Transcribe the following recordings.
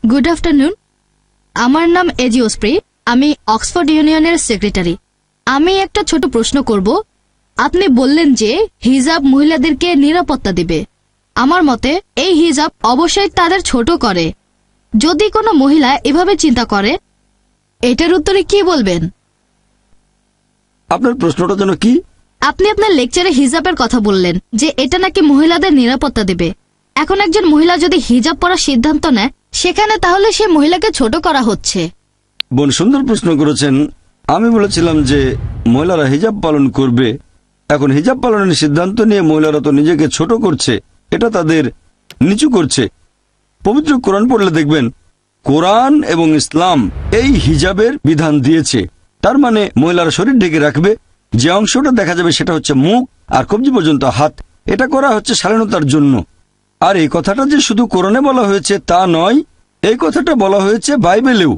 Good afternoon. আমার নাম AG ওসপ্রি, আমি অক্সফোর্ড ইউনিয়নের সেক্রেটারি। আমি একটা ছোট প্রশ্ন করব। আপনি বললেন যে হিজাব মহিলাদেরকে নিরাপত্তা দিবে। আমার মতে এই হিজাব অবশ্যই তাদের ছোট করে। যদি কোনো মহিলা এভাবে চিন্তা করে, এটার উত্তরে কি বলবেন? আপনার প্রশ্নটা যেন কি? আপনি আপনার লেকচারে হিজাবের কথা বললেন যে এটা নাকি মহিলাদের নিরাপত্তা দেবে। এখন একজন মহিলা যদি হিজাব পরার সিদ্ধান্ত নেয়, সেখানে তাহলে সে মহিলাকে ছোট করা হচ্ছে। বোন, সুন্দর প্রশ্ন করেছেন। আমি বলেছিলাম যে মহিলারা হিজাব পালন করবে। এখন হিজাব পালনের সিদ্ধান্ত নিয়ে মহিলারা তো নিজেকে ছোট করছে, এটা তাদের নিচু করছে। পবিত্র কোরআন পড়লে দেখবেন কোরআন এবং ইসলাম এই হিজাবের বিধান দিয়েছে। তার মানে মহিলারা শরীর ঢেকে রাখবে, যে অংশটা দেখা যাবে সেটা হচ্ছে মুখ আর কবজি পর্যন্ত হাত। এটা করা হচ্ছে শালীনতার জন্য। আর এই কথাটা যে শুধু কোরআনে বলা হয়েছে তা নয়, এই কথাটা বলা হয়েছে বাইবেলেও।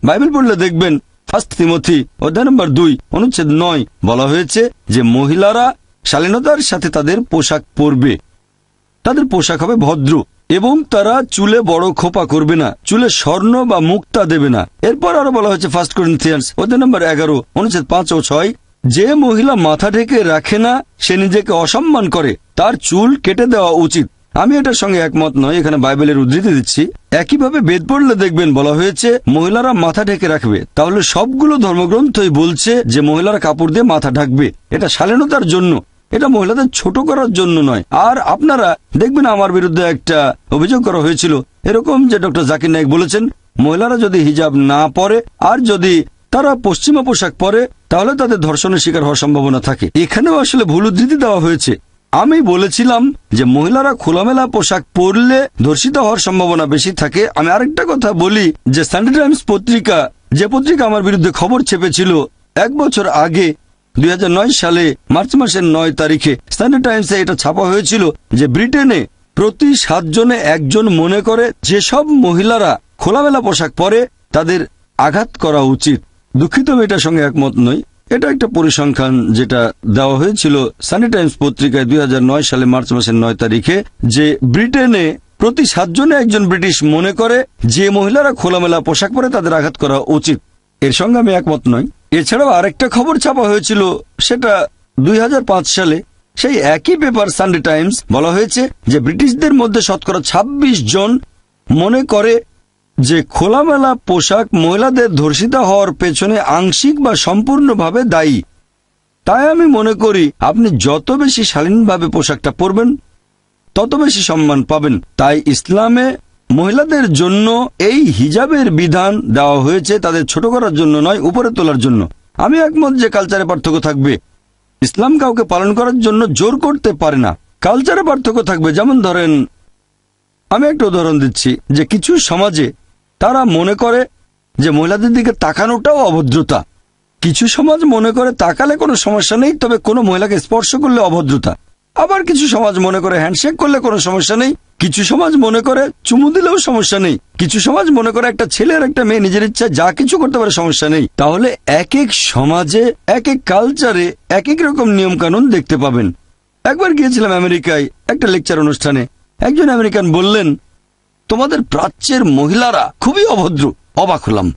বাইবেল পড়লে দেখবেন 1 তিমথি অধ্যায় নম্বর 2 অনুচ্ছেদ 9 বলা হয়েছে যে মহিলারা শালীনতার সাথে তাদের পোশাক পরবে। তাদের পোশাক হবে ভদ্র এবং তারা চুলে বড় খোপা করবে না, চুলে স্বর্ণ বা মুক্তা দেবে না। এরপর আরো বলা হয়েছে 1 করিন্থিয়ান্স অধ্যায় নম্বর 11 অনুচ্ছেদ 5 ও 6, যে মহিলা মাথা ঢেকে রাখে না সে নিজেকে অসম্মান করে, তার চুল কেটে দেওয়া উচিত। আমি এটার সঙ্গে একমত নয়, এখানে বাইবেলের উদ্ধৃতি দিচ্ছি। একইভাবে বেদ পড়লে দেখবেন বলা হয়েছে মহিলারা মাথা ঢেকে রাখবে। তাহলে সবগুলো ধর্মগ্রন্থই বলছে যে মহিলারা কাপড় দিয়ে মাথা ঢাকবে। এটা শালীনতার জন্য, এটা মহিলাদের ছোট করার জন্য নয়। আর আপনারা দেখবেন আমার বিরুদ্ধে একটা অভিযোগ করা হয়েছিল এরকম, যে ডক্টর জাকির নায়েক বলেছেন মহিলারা যদি হিজাব না পরে আর যদি তারা পশ্চিমা পোশাক পরে তাহলে তাদের ধর্ষণের শিকার হওয়ার সম্ভাবনা থাকে। এখানেও আসলে ভুল উদ্ধৃতি দেওয়া হয়েছে। আমি বলেছিলাম যে মহিলারা খোলামেলা পোশাক পরলে ধর্ষিত হওয়ার সম্ভাবনা বেশি থাকে। আমি আরেকটা কথা বলি যে সানডে টাইমস পত্রিকা, যে পত্রিকা আমার বিরুদ্ধে খবর ছেপেছিল 1 বছর আগে 2009 সালে মার্চ মাসের 9 তারিখে সানডে টাইমসে এটা ছাপা হয়েছিল যে ব্রিটেনে প্রতি 7 জনে 1 জন মনে করে যেসব মহিলারা খোলামেলা পোশাক পরে তাদের আঘাত করা উচিত। দুঃখিত, আমি এটার সঙ্গে একমত নই। এটা একটা পরিসংখ্যান যেটা দেওয়া হয়েছিল সানডে টাইমস পত্রিকায় 2009 সালে মার্চ মাসের 9 তারিখে, যে ব্রিটেনে প্রতি 7 জনে 1 জন ব্রিটিশ মনে করে যে মহিলারা খোলামেলা পোশাক পরে তাদের আঘাত করা উচিত। এর সঙ্গে আমি একমত নই। এছাড়াও আরেকটা খবর ছাপা হয়েছিল, সেটা 2005 সালে সেই একই পেপার সানডে টাইমস, বলা হয়েছে যে ব্রিটিশদের মধ্যে শতকরা 26 জন মনে করে যে খোলামেলা পোশাক মহিলাদের ধর্ষিত হওয়ার পেছনে আংশিক বা সম্পূর্ণভাবে দায়ী। তাই আমি মনে করি আপনি যত বেশি শালীনভাবে পোশাকটা পরবেন তত বেশি সম্মান পাবেন। তাই ইসলামে মহিলাদের জন্য এই হিজাবের বিধান দেওয়া হয়েছে তাদের ছোট করার জন্য নয়, উপরে তোলার জন্য। আমি একমত যে কালচারে পার্থক্য থাকবে। ইসলাম কাউকে পালন করার জন্য জোর করতে পারে না। কালচারে পার্থক্য থাকবে। যেমন ধরেন, আমি একটা উদাহরণ দিচ্ছি যে কিছু সমাজে তারা মনে করে যে মহিলাদের দিকে তাকানোটাও অভদ্রতা। কিছু সমাজ মনে করে তাকালে কোনো সমস্যা নেই, তবে কোনো মহিলাকে স্পর্শ করলে অভদ্রতা। আবার কিছু সমাজ মনে করে হ্যান্ডশেক করলে কোনো সমস্যা নেই। কিছু সমাজ মনে করে চুমু দিলেও সমস্যা নেই। কিছু সমাজ মনে করে একটা ছেলে আর একটা মেয়ে নিজের ইচ্ছা যা কিছু করতে পারে, সমস্যা নেই। তাহলে এক এক সমাজে এক এক কালচারে এক এক রকম নিয়ম কানুন দেখতে পাবেন। একবার গিয়েছিলাম আমেরিকায় একটা লেকচার অনুষ্ঠানে। একজন আমেরিকান বললেন, তোমাদের প্রাচ্যের মহিলারা খুবই অভদ্র। অবাক হলাম।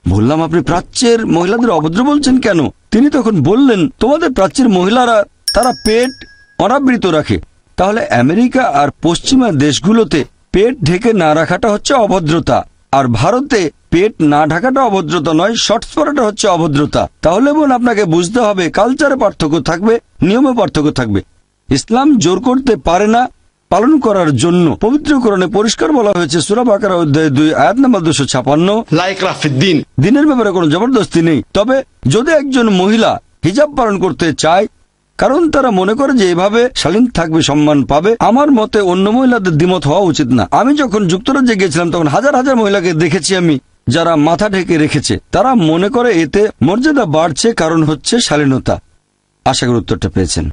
বললাম, আপনি প্রাচ্যের মহিলাদের অভদ্র বলছেন কেন? তিনি তখন বললেন, তোমাদের প্রাচ্যের মহিলারা তারা পেট অনাবৃত রাখে। তাহলে আমেরিকা আর পশ্চিমা দেশগুলোতে পেট ঢেকে না রাখাটা হচ্ছে অভদ্রতা, আর ভারতে পেট না ঢাকাটা অভদ্রতা নয়, শর্টস পরাটা হচ্ছে অভদ্রতা। তাহলে বোন, আপনাকে বুঝতে হবে কালচারে পার্থক্য থাকবে, নিয়মে পার্থক্য থাকবে। ইসলাম জোর করতে পারে না পালন করার জন্য। পবিত্র কোরআনে পরিষ্কার বলা হয়েছে সূরা বাকারা অধ্যায় 2 আয়াত নম্বর 256, দিনের ব্যাপারে কোনো জবরদস্তি নেই। তবে যদি একজন মহিলা হিজাব পালন করতে চায় কারণ তারা মনে করে যে এভাবে শালীন থাকবে, সম্মান পাবে, আমার মতে অন্য মহিলাদের দ্বিমত হওয়া উচিত না। আমি যখন যুক্তরাজ্যে গিয়েছিলাম তখন হাজার হাজার মহিলাকে দেখেছি আমি, যারা মাথা ঢেকে রেখেছে। তারা মনে করে এতে মর্যাদা বাড়ছে, কারণ হচ্ছে শালীনতা। আশা করি উত্তরটা পেয়েছেন।